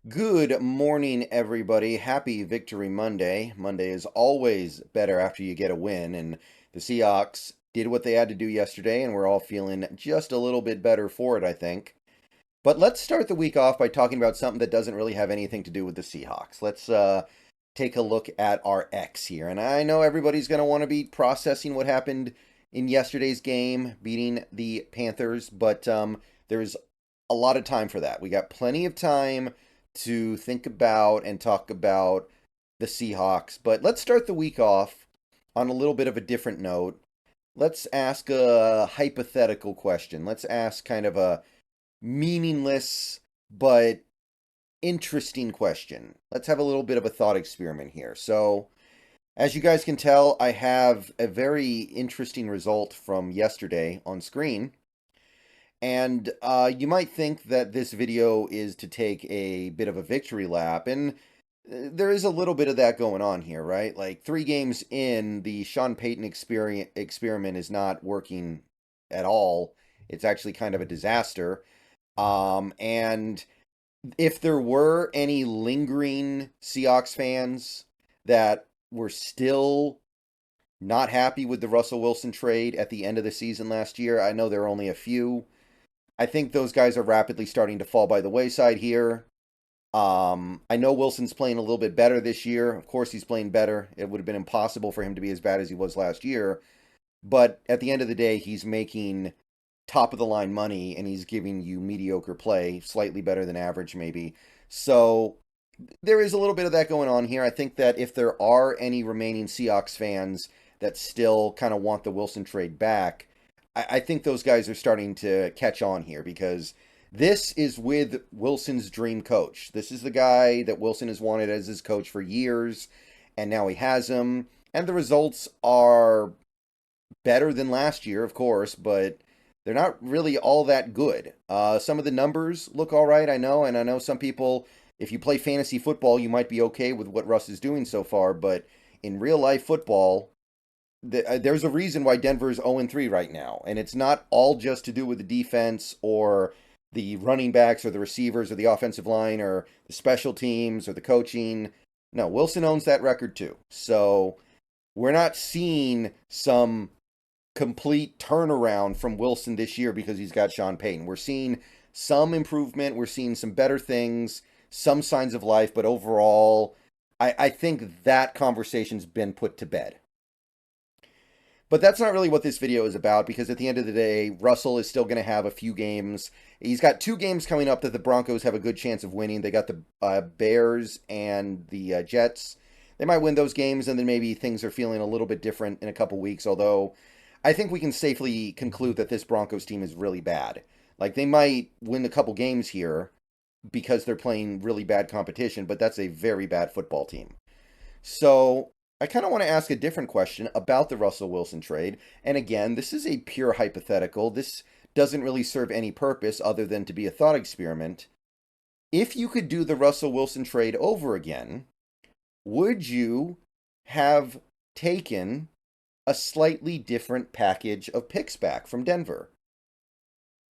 Good morning, everybody. Happy Victory Monday. Monday is always better after you get a win, and the Seahawks did what they had to do yesterday, and we're all feeling just a little bit better for it, I think. But let's start the week off by talking about something that doesn't really have anything to do with the Seahawks. Let's take a look at our X here. And I know everybody's going to want to be processing what happened in yesterday's game, beating the Panthers, but there's a lot of time for that. We got plenty of time to think about and talk about the Seahawks. But let's start the week off on a little bit of a different note. Let's ask a hypothetical question. Let's ask kind of a meaningless but interesting question. Let's have a little bit of a thought experiment here. So, as you guys can tell, I have a very interesting result from yesterday on screen. And you might think that this video is to take a bit of a victory lap, and there is a little bit of that going on here, right? Like 3 games in, the Sean Payton experiment is not working at all. It's actually kind of a disaster. And if there were any lingering Seahawks fans that were still not happy with the Russell Wilson trade at the end of the season last year, I know there are only a few. I think those guys are rapidly starting to fall by the wayside here. I know Wilson's playing a little bit better this year. Of course, he's playing better. It would have been impossible for him to be as bad as he was last year. But at the end of the day, he's making top of the line money and he's giving you mediocre play, slightly better than average, maybe. So there is a little bit of that going on here. I think that if there are any remaining Seahawks fans that still kind of want the Wilson trade back, I think those guys are starting to catch on here because this is with Wilson's dream coach. This is the guy that Wilson has wanted as his coach for years, and now he has him. And the results are better than last year, of course, but they're not really all that good. Some of the numbers look all right, I know, and I know some people, if you play fantasy football, you might be okay with what Russ is doing so far, but in real life football, there's a reason why Denver's 0-3 right now, and it's not all just to do with the defense or the running backs or the receivers or the offensive line or the special teams or the coaching. No, Wilson owns that record too. So we're not seeing some complete turnaround from Wilson this year because he's got Sean Payton. We're seeing some improvement. We're seeing some better things, some signs of life, but overall, I think that conversation's been put to bed. But that's not really what this video is about because at the end of the day, Russell is still going to have a few games. He's got 2 games coming up that the Broncos have a good chance of winning. They got the Bears and the Jets. They might win those games, and then maybe things are feeling a little bit different in a couple weeks, although I think we can safely conclude that this Broncos team is really bad. Like, they might win a couple games here because they're playing really bad competition, but that's a very bad football team. So I kind of want to ask a different question about the Russell Wilson trade. And again, this is a pure hypothetical. This doesn't really serve any purpose other than to be a thought experiment. If you could do the Russell Wilson trade over again, would you have taken a slightly different package of picks back from Denver?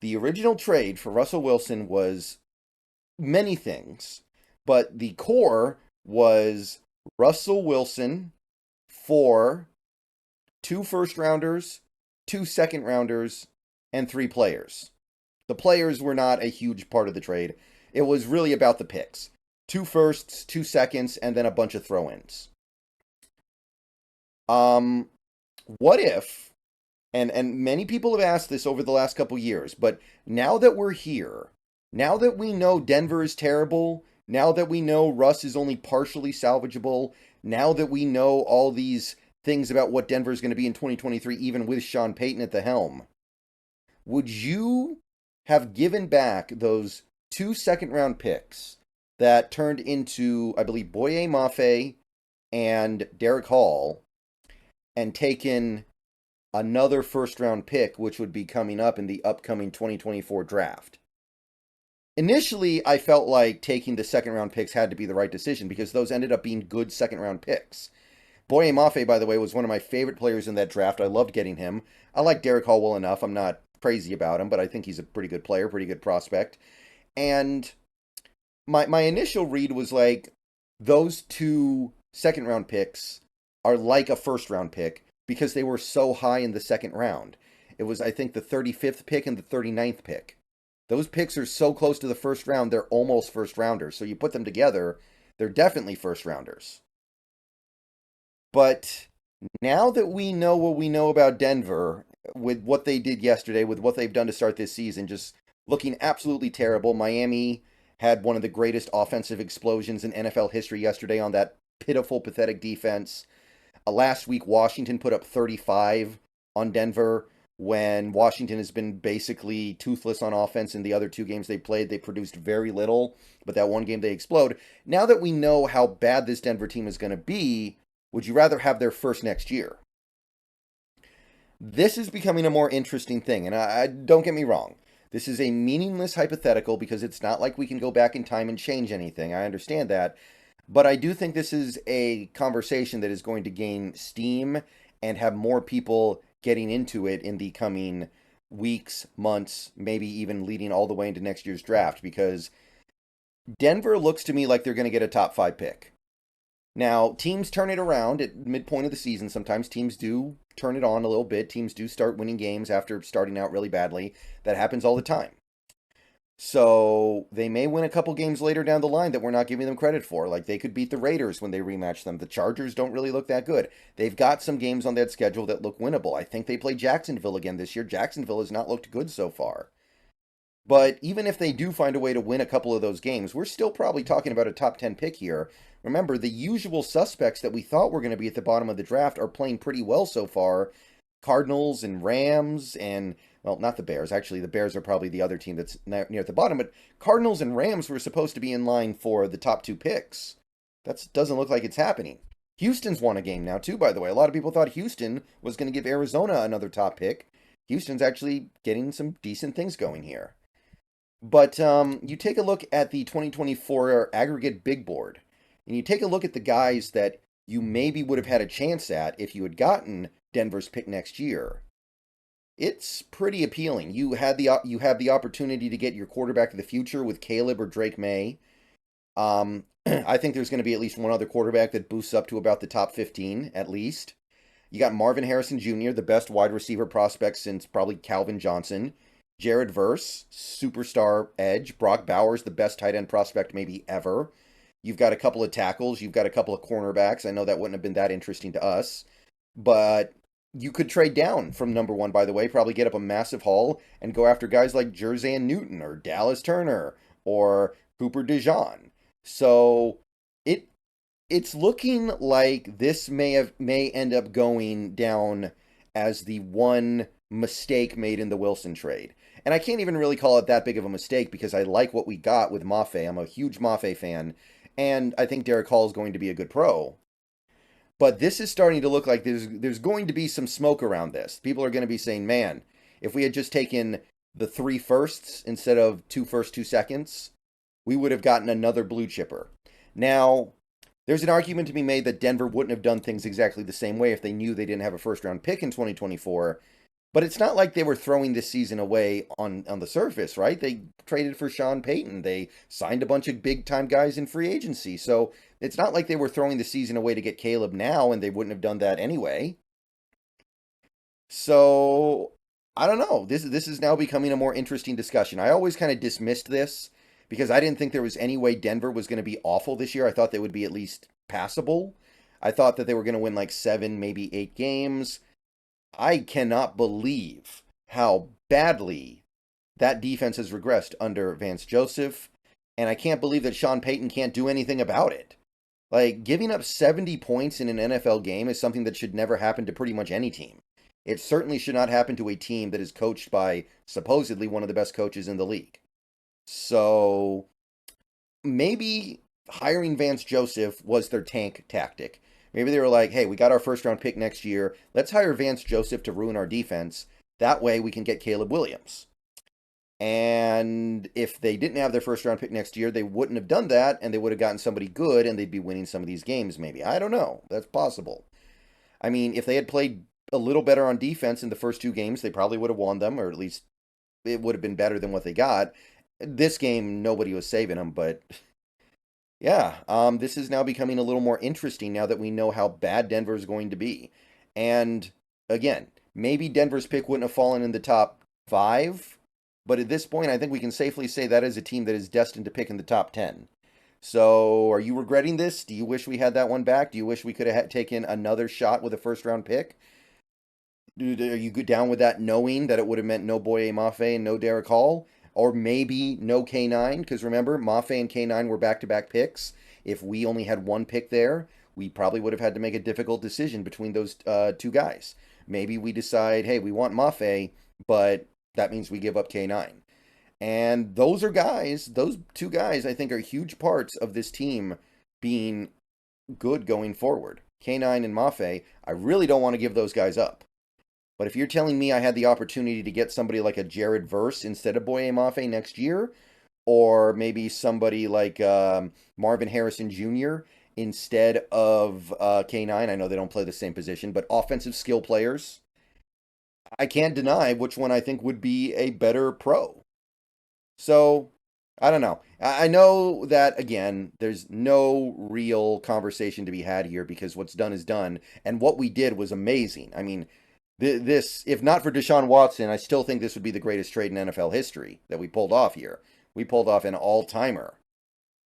The original trade for Russell Wilson was many things, but the core was Russell Wilson for 2 first rounders, 2 second rounders, and 3 players. The players were not a huge part of the trade. It was really about the picks. 2 firsts, 2 seconds, and then a bunch of throw-ins. What if, and many people have asked this over the last couple years, but now that we're here, now that we know Denver is terrible, now that we know Russ is only partially salvageable, now that we know all these things about what Denver is going to be in 2023, even with Sean Payton at the helm, would you have given back those 2 second-round picks that turned into, I believe, Boye Mafe and Derek Hall, and taken another first-round pick, which would be coming up in the upcoming 2024 draft? Initially, I felt like taking the second-round picks had to be the right decision because those ended up being good second-round picks. Boye Mafe, by the way, was one of my favorite players in that draft. I loved getting him. I like Derek Hall well enough. I'm not crazy about him, but I think he's a pretty good player, pretty good prospect. And my initial read was like those two second round picks are like a first round pick because they were so high in the second round. It was, I think, the 35th pick and the 39th pick. Those picks are so close to the first round, they're almost first rounders. So you put them together, they're definitely first rounders. But now that we know what we know about Denver, with what they did yesterday, with what they've done to start this season, just looking absolutely terrible. Miami had one of the greatest offensive explosions in NFL history yesterday on that pitiful, pathetic defense. Last week, Washington put up 35 on Denver when Washington has been basically toothless on offense in the other two games they played. They produced very little, but that one game they explode. Now that we know how bad this Denver team is going to be, would you rather have their first next year? This is becoming a more interesting thing, and I don't get me wrong. This is a meaningless hypothetical because it's not like we can go back in time and change anything. I understand that. But I do think this is a conversation that is going to gain steam and have more people getting into it in the coming weeks, months, maybe even leading all the way into next year's draft, because Denver looks to me like they're going to get a top 5 pick. Now, teams turn it around at midpoint of the season. Sometimes teams do turn it on a little bit. Teams do start winning games after starting out really badly. That happens all the time. So they may win a couple games later down the line that we're not giving them credit for. Like they could beat the Raiders when they rematch them. The Chargers don't really look that good. They've got some games on that schedule that look winnable. I think they play Jacksonville again this year. Jacksonville has not looked good so far. But even if they do find a way to win a couple of those games, we're still probably talking about a top 10 pick here. Remember, the usual suspects that we thought were going to be at the bottom of the draft are playing pretty well so far. Cardinals and Rams and, well, not the Bears. Actually, the Bears are probably the other team that's near at the bottom. But Cardinals and Rams were supposed to be in line for the top 2 picks. That doesn't look like it's happening. Houston's won a game now, too, by the way. A lot of people thought Houston was going to give Arizona another top pick. Houston's actually getting some decent things going here. But you take a look at the 2024 aggregate big board, and you take a look at the guys that you maybe would have had a chance at if you had gotten Denver's pick next year. It's pretty appealing. You have the opportunity to get your quarterback of the future with Caleb or Drake May. I think there's going to be at least one other quarterback that boosts up to about the top 15 at least. You got Marvin Harrison Jr., the best wide receiver prospect since probably Calvin Johnson. Jared Verse, superstar edge. Brock Bowers, the best tight end prospect maybe ever. You've got a couple of tackles. You've got a couple of cornerbacks. I know that wouldn't have been that interesting to us. But you could trade down from number 1, by the way. Probably get up a massive haul and go after guys like Jerzan Newton or Dallas Turner or Cooper DeJean. So it's looking like this may end up going down as the one mistake made in the Wilson trade. And I can't even really call it that big of a mistake because I like what we got with Mafe. I'm a huge Mafe fan, and I think Derek Hall is going to be a good pro. But this is starting to look like there's going to be some smoke around this. People are going to be saying, man, if we had just taken the 3 firsts instead of 2 firsts, 2 seconds, we would have gotten another blue chipper. Now, there's an argument to be made that Denver wouldn't have done things exactly the same way if they knew they didn't have a first-round pick in 2024. But it's not like they were throwing this season away on the surface, right? They traded for Sean Payton. They signed a bunch of big-time guys in free agency. So it's not like they were throwing the season away to get Caleb now, and they wouldn't have done that anyway. So, I don't know. This is now becoming a more interesting discussion. I always kind of dismissed this because I didn't think there was any way Denver was going to be awful this year. I thought they would be at least passable. I thought that they were going to win like 7, maybe 8 games. I cannot believe how badly that defense has regressed under Vance Joseph, and I can't believe that Sean Payton can't do anything about it. Like, giving up 70 points in an NFL game is something that should never happen to pretty much any team. It certainly should not happen to a team that is coached by supposedly one of the best coaches in the league. So, maybe hiring Vance Joseph was their tank tactic. Maybe they were like, hey, we got our first round pick next year. Let's hire Vance Joseph to ruin our defense. That way we can get Caleb Williams. And if they didn't have their first round pick next year, they wouldn't have done that, and they would have gotten somebody good, and they'd be winning some of these games maybe. I don't know. That's possible. I mean, if they had played a little better on defense in the first 2 games, they probably would have won them, or at least it would have been better than what they got. This game, nobody was saving them, but Yeah, this is now becoming a little more interesting now that we know how bad Denver is going to be. And again, maybe Denver's pick wouldn't have fallen in the top five, but at this point, I think we can safely say that is a team that is destined to pick in the top 10. So, are you regretting this? Do you wish we had that one back? Do you wish we could have taken another shot with a first round pick? Are you good down with that, knowing that it would have meant no Boye Mafe and no Derek Hall? Or maybe no K9? Because remember, Mafe and K9 were back to back picks. If we only had one pick there, we probably would have had to make a difficult decision between those two guys. Maybe we decide, hey, we want Mafe, but that means we give up K9. And those are guys, those two guys, I think, are huge parts of this team being good going forward. K9 and Mafe, I really don't want to give those guys up. But if you're telling me I had the opportunity to get somebody like a Jared Verse instead of Boye Mafe next year, or maybe somebody like Marvin Harrison Jr. instead of K9, I know they don't play the same position, but offensive skill players, I can't deny which one I think would be a better pro. So, I don't know. I know that, again, there's no real conversation to be had here because what's done is done. And what we did was amazing. I mean, this, if not for Deshaun Watson, I still think this would be the greatest trade in NFL history that we pulled off here. We pulled off an all-timer.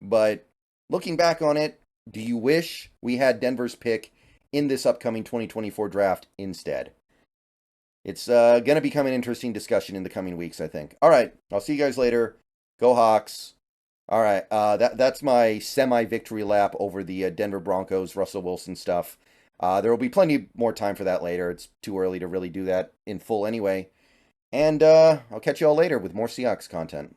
But looking back on it, do you wish we had Denver's pick in this upcoming 2024 draft instead? It's going to become an interesting discussion in the coming weeks, I think. All right, I'll see you guys later. Go Hawks. All right, that's my semi-victory lap over the Denver Broncos, Russell Wilson stuff. There will be plenty more time for that later. It's too early to really do that in full anyway. And I'll catch you all later with more Seahawks content.